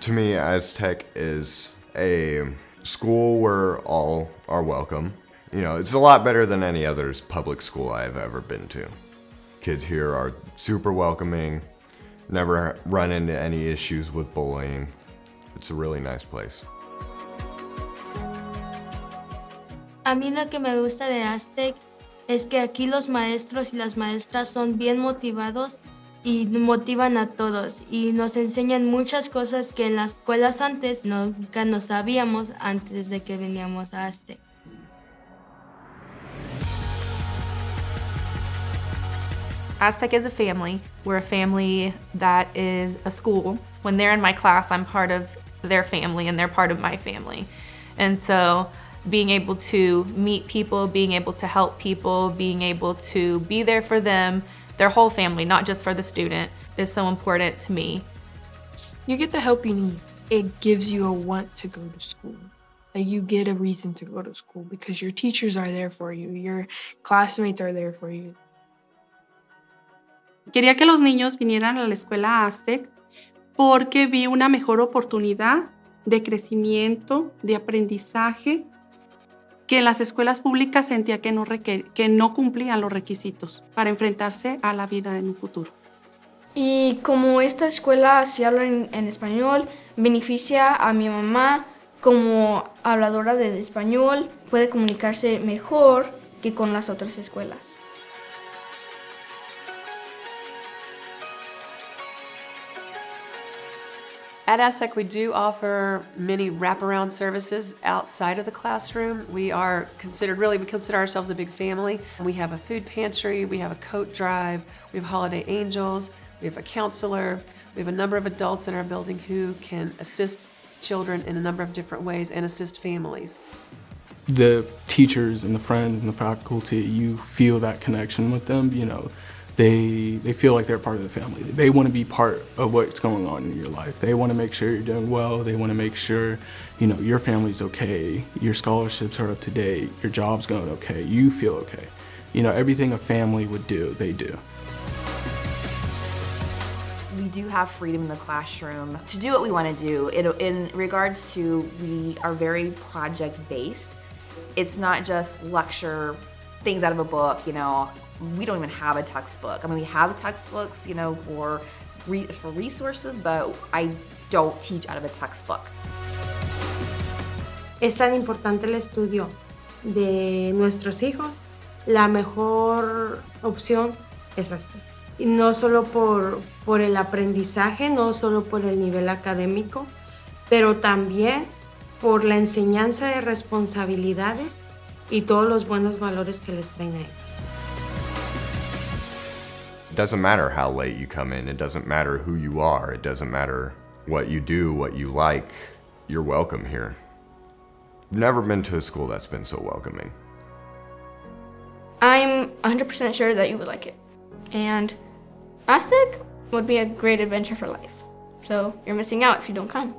To me, ASTEC is a school where all are welcome. You know, it's a lot better than any other public school I've ever been to. Kids here are super welcoming, never run into any issues with bullying. It's a really nice place. A mí lo que me gusta de ASTEC es que aquí los maestros y las maestras son bien motivados y motivan a todos y nos enseñan muchas cosas que en las escuelas antes nunca nos sabíamos antes de que veníamos a ASTEC. ASTEC is a family. We're a family that is a school. When they're in my class, I'm part of their family and they're part of my family. And so being able to meet people, being able to help people, being able to be there for them, their whole family, not just for the student, is so important to me. You get the help you need. It gives you a want to go to school. Like you get a reason to go to school because your teachers are there for you, your classmates are there for you. Quería que los niños vinieran a la escuela ASTEC porque vi una mejor oportunidad de crecimiento, de aprendizaje, que en las escuelas públicas sentía que no cumplían los requisitos para enfrentarse a la vida en un futuro. Y como esta escuela sí habla en español, beneficia a mi mamá como habladora de español, puede comunicarse mejor que con las otras escuelas. At ASTEC, we do offer many wraparound services outside of the classroom. We consider ourselves a big family. We have a food pantry, we have a coat drive, we have holiday angels, we have a counselor, we have a number of adults in our building who can assist children in a number of different ways and assist families. The teachers and the friends and the faculty, you feel that connection with them, you know. They feel like they're part of the family. They want to be part of what's going on in your life. They want to make sure you're doing well. They want to make sure, you know, your family's okay, your scholarships are up to date, your job's going okay, you feel okay. You know, everything a family would do, they do. We do have freedom in the classroom to do what we want to do. In regards to, we are very project-based. It's not just lecture things out of a book, you know. We don't even have a textbook. I mean, we have textbooks, you know, for resources, but I don't teach out of a textbook. Es tan importante el estudio de nuestros hijos. La mejor opción es esta. Y no solo por el aprendizaje, no solo por el nivel académico, pero también por la enseñanza de responsabilidades y todos los buenos valores que les traen a ellos. It doesn't matter how late you come in, it doesn't matter who you are, it doesn't matter what you do, what you like, you're welcome here. I've never been to a school that's been so welcoming. I'm 100% sure that you would like it. And ASTEC would be a great adventure for life. So you're missing out if you don't come.